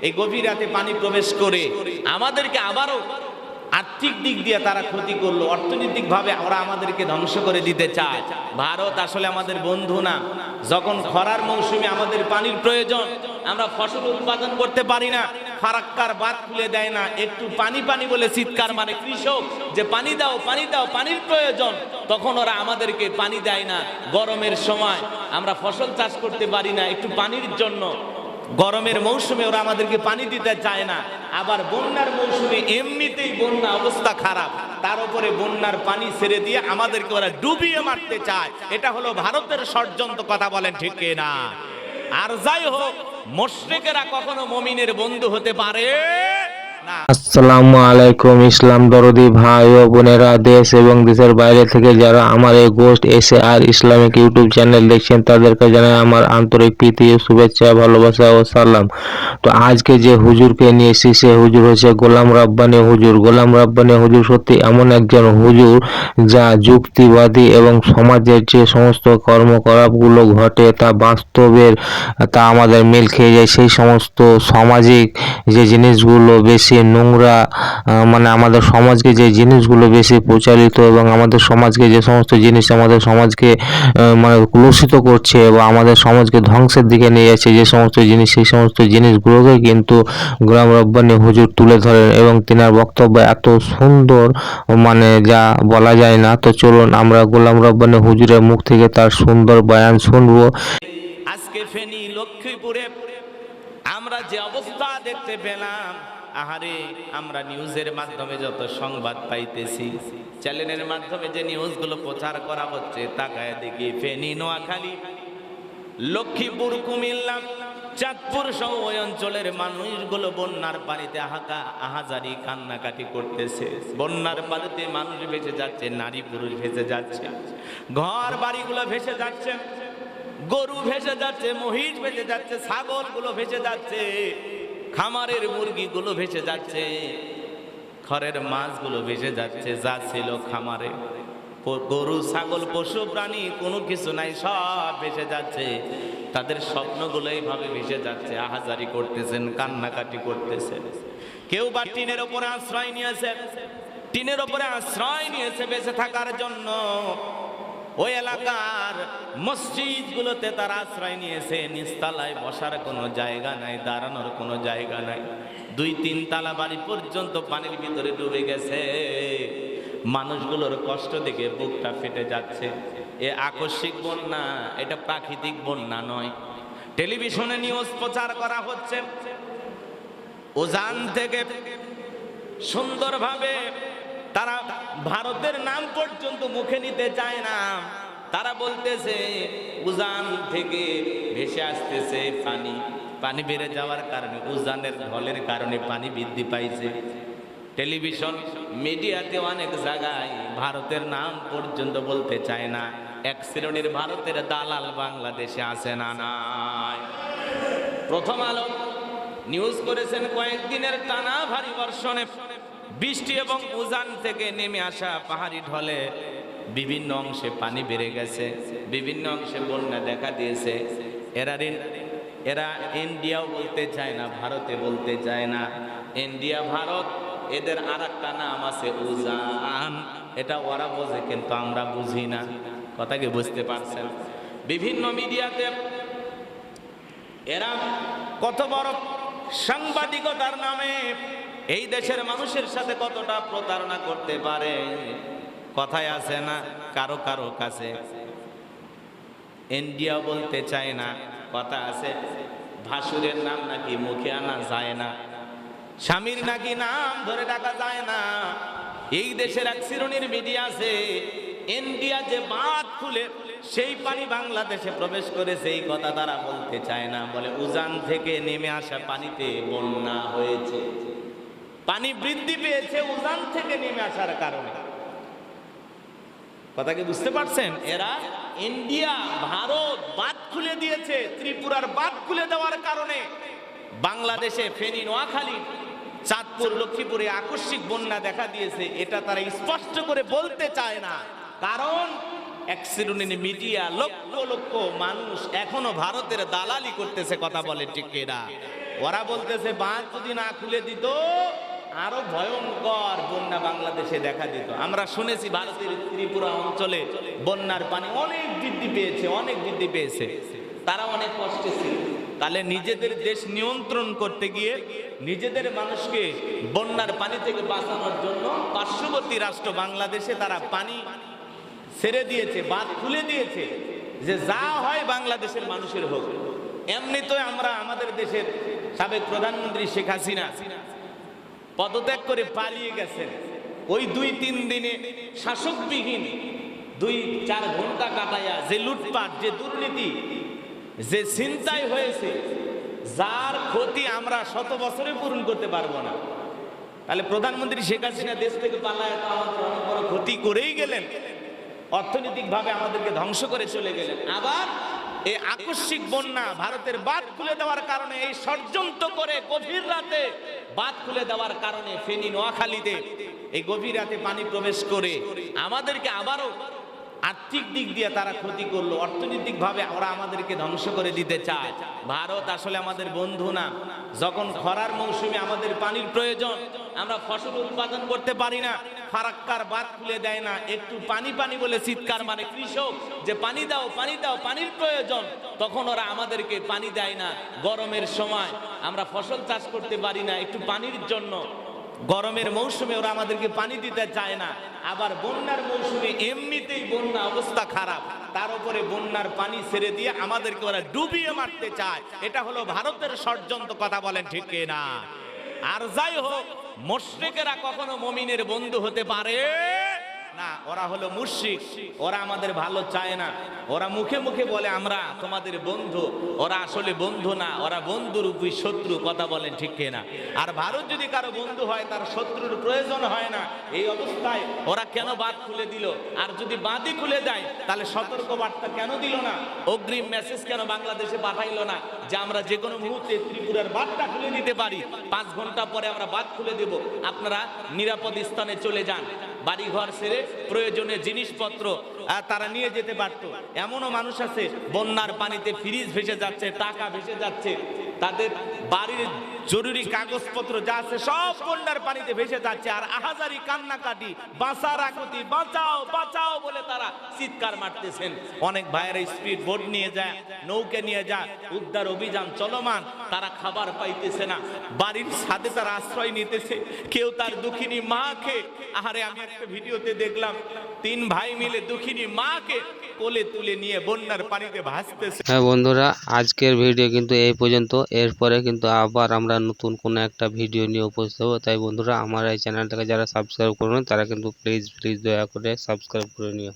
এই গভীর রাতে পানি প্রবেশ করে আমাদেরকে আবারও আর্থিক দিক দিয়ে তারা ক্ষতি করলো, অর্থনৈতিক ভাবে ওরা আমাদেরকে ধ্বংস করে দিতে চায়। ভারত আসলে আমাদের বন্ধু না। যখন খরার মৌসুমে আমাদের পানির প্রয়োজন, আমরা ফসল উৎপাদন করতে পারি না, ফারাক্কার বাঁধ খুলে দেয় না, একটু পানি পানি বলে চিৎকার মানে কৃষক যে পানি দাও পানি দাও, পানির প্রয়োজন, তখন ওরা আমাদেরকে পানি দেয় না। গরমের সময় আমরা ফসল চাষ করতে পারি না, একটু পানির জন্য গরমের মৌসুমে ওরা আমাদেরকে পানি দিতে চায় না। আবার বন্যার মৌসুমে এমনিতেই বন্যা অবস্থা খারাপ, তার উপরে বন্যার পানি ছেড়ে দিয়ে আমাদেরকে ওরা ডুবিয়ে মারতে চায়। এটা হলো ভারতের ষড়যন্ত্র, কথা বলেন ঠিক না? আর যাই হোক, মুশরিকেরা কখনো মুমিনের বন্ধু হতে পারে না। আসসালামু আলাইকুম ইসলাম দরদি ভাই ও বোনেরা, দেশ এবং দেশের বাইরে থেকে যারা আমার এই ghost SAR Islamic YouTube channel দেখছেন তাদেরকে জানাই আমার আন্তরিক প্রীতি, শুভেচ্ছা, ভালোবাসা ও সালাম। তো আজকে যে হুজুরকে নিয়ে এসেছি সে হুজুর হচ্ছে গোলাম রাব্বানী হুজুর। গোলাম রাব্বানী হুজুর সত্যি এমন একজন হুজুর যা যুক্তিবাদী এবং সমাজের যে সমস্ত কর্মকলাপগুলো ঘটে তা বাস্তবের, তা আমাদের মিল খেয়ে যায়। সেই সমস্ত সামাজিক যে জিনিসগুলো বেশি নোংরা, মানে আমাদের সমাজকে যে জিনিসগুলো বেশি প্রচারিত এবং আমাদের সমাজকে যে সমস্ত জিনিস আমাদের সমাজকে মানে কলুষিত করছে বা আমাদের সমাজকে ধ্বংসের দিকে নিয়ে যাচ্ছে যে সমস্ত জিনিস, সেই সমস্ত জিনিসগুলোকে কিন্তু গোলাম রাব্বানী হুজুর তুলে ধরেন এবং তিনার বক্তব্য এত সুন্দর, মানে যা বলা যায় না। তো চলুন আমরা গোলাম রাব্বানী হুজুরের মুখ থেকে তার সুন্দর বয়ান শুনবো। আজকে ফেনী লক্ষ্মীপুরে আমরা যে অবস্থা দেখতে পেলাম, আহারে, আমরা নিউজের মাধ্যমে যত সংবাদ পাইতেছি, চ্যানেলের মাধ্যমে যে নিউজগুলো প্রচার করা হচ্ছে, তাকায় দেখি ফেনী, নোয়াখালী, লক্ষ্মীপুর, কুমিল্লা, চাঁদপুর সহ ওই অঞ্চলের মানুষগুলো বন্যার পানিতে আহাজারি কান্নাকাটি করতেছে। বন্যার পানিতে মানুষ ভেসে যাচ্ছে, নারী পুরুষ ভেসে যাচ্ছে, ঘর বাড়িগুলো ভেসে যাচ্ছে, গরু ভেসে যাচ্ছে, মহিষ ভেসে যাচ্ছে, ছাগলগুলো ভেসে যাচ্ছে, খামারের মুরগিগুলো ভেসে যাচ্ছে, ঘরের মাছগুলো ভেসে যাচ্ছে। যা ছিল খামারে, গরু ছাগল পশু প্রাণী কোনো কিছু নাই, সব ভেসে যাচ্ছে। তাদের স্বপ্নগুলো এইভাবে ভেসে যাচ্ছে, আহাজারি করতেছেন, কান্নাকাটি করতেছেন। কেউ বা টিনের ওপরে আশ্রয় নিয়েছে, টিনের ওপরে আশ্রয় নিয়েছে বেঁচে থাকার জন্য। ওই এলাকার মসজিদগুলোতে তারা আশ্রয় নিয়েছে, নিচতলায় বসার কোনো জায়গা নাই, দাঁড়ানোর কোনো জায়গা নাই। 2-3 তালা বাড়ি পর্যন্ত পানির ভিতরে ডুবে গেছে। মানুষগুলোর কষ্ট দেখে বুকটা ফেটে যাচ্ছে। এ আকস্মিক বন্যা, এটা প্রাকৃতিক বন্যা নয়। টেলিভিশনে নিউজ প্রচার করা হচ্ছে, উজান থেকে সুন্দরভাবে তারা ভারতের নাম পর্যন্ত মুখে নিতে চায় না। তারা বলতেছে উজান থেকে ভেসে আসতেছে পানি, পানি বেড়ে যাওয়ার কারণে, উজানের ঢলের কারণে পানি বৃদ্ধি পাইছে। টেলিভিশন মিডিয়াতে অনেক জায়গায় ভারতের নাম পর্যন্ত বলতে চায় না। এক শ্রেণীর ভারতের দালাল বাংলাদেশে আছে না নাই? প্রথম আলো নিউজ করেছেন কয়েকদিনের টানা ভারী বর্ষণে, বৃষ্টি এবং উজান থেকে নেমে আসা পাহাড়ি ঢলে বিভিন্ন অংশে পানি বেড়ে গেছে, বিভিন্ন অংশে বন্যা দেখা দিয়েছে। এরা ইন্ডিয়াও বলতে চায় না, ভারতে বলতে চায় না। ইন্ডিয়া ভারত এদের আর একটা নাম আছে উজান, এটা ওরা বোঝে কিন্তু আমরা বুঝি না। কথা কি বুঝতে পারছেন? বিভিন্ন মিডিয়াতে এরা কত বড় সাংবাদিকতার নামে এই দেশের মানুষের সাথে কতটা প্রতারণা করতে পারে। কথায় আছে না, কারো কারো কাছে ইন্ডিয়া বলতে চায় না। কথা আছে, ভাসুরের নাম নাকি মুখে আনা যায় না, স্বামীর নাকি নাম ধরে ডাকা যায় না। এই দেশের এক শ্রেণীর মিডিয়া আছে, ইন্ডিয়া যে বাঁধ খুলে সেই পানি বাংলাদেশে প্রবেশ করেছে, এই কথা তারা বলতে চায় না। বলে উজান থেকে নেমে আসা পানিতে বন্যা হয়েছে, পানি বৃদ্ধি পেয়েছে উজান থেকে নেমে আসার কারণে। কথা কি বুঝতে পারছেন? এরা ইন্ডিয়া ভারত বাঁধ খুলে দিয়েছে, ত্রিপুরার বাঁধ খুলে দেওয়ার কারণে বাংলাদেশে ফেনী, নোয়াখালী, চাঁদপুর, লক্ষ্মীপুরে আকস্মিক বন্যা দেখা দিয়েছে। এটা তারা স্পষ্ট করে বলতে চায় না, কারণ এক শ্রেণীর মিডিয়া, লক্ষ লক্ষ মানুষ এখনো ভারতের দালালি করতেছে। কথা বলে ঠিক না? ওরা বলতেছে বাঁধ যদি না খুলে দিত আরো ভয়ঙ্কর বন্যা বাংলাদেশে দেখা দিত। আমরা শুনেছি ভারতের ত্রিপুরা অঞ্চলে বন্যার পানি অনেক বৃদ্ধি পেয়েছে, অনেক বৃদ্ধি পেয়েছে, তারা অনেক কষ্টে ছিল। তাহলে নিজেদের দেশ নিয়ন্ত্রণ করতে গিয়ে নিজেদের মানুষকে বন্যার পানি থেকে বাঁচানোর জন্য পার্শ্ববর্তী রাষ্ট্র বাংলাদেশে তারা পানি ছেড়ে দিয়েছে, বাঁধ খুলে দিয়েছে, যে যা হয় বাংলাদেশের মানুষের হোক। এমনিতে আমরা আমাদের দেশের সাবেক প্রধানমন্ত্রী শেখ হাসিনা পদত্যাগ করে পালিয়ে গেছেন। ওই 2-3 দিনে শাসকবিহীন 2-4 ঘন্টা কাটাইয়া যে লুটপাট, যে দুর্নীতি, যে ছিনতাই হয়েছে, যার ক্ষতি আমরা 100 বছরে পূরণ করতে পারবো না। তাহলে প্রধানমন্ত্রী শেখ হাসিনা দেশ থেকে পালায় তো আমাদের অনেক বড় ক্ষতি করেই গেলেন, অর্থনৈতিকভাবে আমাদেরকে ধ্বংস করে চলে গেলেন। আবার এই আকস্মিক বন্যা, ভারতের বাঁধ খুলে দেওয়ার কারণে, এই ষড়যন্ত্র করে গভীর রাতে বাঁধ খুলে দেওয়ার কারণে ফেনী নোয়াখালীতে এই গভীর রাতে পানি প্রবেশ করে আমাদেরকে আবারও আর্থিক দিক দিয়ে তারা ক্ষতি করলো, অর্থনৈতিক ভাবে ওরা আমাদেরকে ধ্বংস করে দিতে চায়। ভারত আসলে আমাদের বন্ধু না। যখন খরার মৌসুমে আমাদের পানির প্রয়োজন, আমরা ফসল উৎপাদন করতে পারি না, ফারাক্কার বাঁধ খুলে দেয় না, একটু পানি পানি বলে চিৎকার মানে কৃষক, যে পানি দাও পানি দাও, পানির প্রয়োজন, তখন ওরা আমাদেরকে পানি দেয় না। গরমের সময় আমরা ফসল চাষ করতে পারি না, একটু পানির জন্য গরমের মৌসুমে ওরা আমাদেরকে পানি দিতে চায় না। আবার বন্যার মৌসুমে এমনিতেই বন্যা অবস্থা খারাপ, তার উপরে বন্যার পানি ছেড়ে দিয়ে আমাদেরকে ওরা ডুবিয়ে মারতে চায়। এটা হলো ভারতের ষড়যন্ত্র, কথা বলেন ঠিক না? আর যাই হোক, মুশরিকেরা কখনো মুমিনের বন্ধু হতে পারে না। ওরা হলো মুশরিক, ওরা আমাদের ভালো চায় না। ওরা মুখে মুখে বলে আমরা তোমাদের বন্ধু, ওরা আসলে বন্ধু না, ওরা বন্ধুরূপী শত্রু, কথা বলেন ঠিক না? আর ভারত যদি কারো বন্ধু হয়, তার শত্রুর প্রয়োজন হয় না। এই অবস্থায় ওরা কেন বাঁধ খুলে দিল? আর যদি বাঁধই খুলে দেয়, তাহলে সতর্ক বার্তা কেন দিল না? অগ্রিম মেসেজ কেন বাংলাদেশে পাঠাইলো না যে আমরা যে কোনো মুহূর্তে ত্রিপুরার বাঁধটা খুলে দিতে পারি, 5 ঘন্টা পরে আমরা বাঁধ খুলে দেব, আপনারা নিরাপদ স্থানে চলে যান। বাড়ি ঘর ছেড়ে প্রয়োজনীয় জিনিসপত্র তারা নিয়ে যেতে পারত। এমনও মানুষ আছে বন্যার পানিতে ফ্রিজ ভেসে যাচ্ছে, টাকা ভেসে যাচ্ছে, তাদের বাড়ির জরুরি কাগজপত্র যা আছে সব বন্যার পানিতে ভেসে যাচ্ছে। আর আহাজারি কান্নাকাটি, বাঁচার আকুতি, বাঁচাও বাঁচাও বলে তারা চিৎকার মারতেছেন। অনেক ভাইয়েরা স্পিড বোট নিয়ে যায়, নৌকা নিয়ে যায়, উদ্ধার অভিযান চলমান, তারা খাবার পাইতেছে না, বাড়ির ছাদে তারা আশ্রয় নিতেছে। কেউ তার দুঃখিনী মাকে, আহারে আমি একটা ভিডিওতে দেখলাম 3 ভাই মিলে দুঃখিনী মাকে কোলে তুলে নিয়ে বন্যার পানিতে ভাসতেছে। হ্যাঁ বন্ধুরা, আজকের ভিডিও কিন্তু এই পর্যন্ত। এরপরে কিন্তু আবার আমরা নতুন কোনো একটা ভিডিও নিয়ে উপস্থিত হবো। তাই বন্ধুরা, আমার এই চ্যানেলটাকে যারা সাবস্ক্রাইব করবেন তারা কিন্তু প্লিজ দয়া করে সাবস্ক্রাইব করে নিও।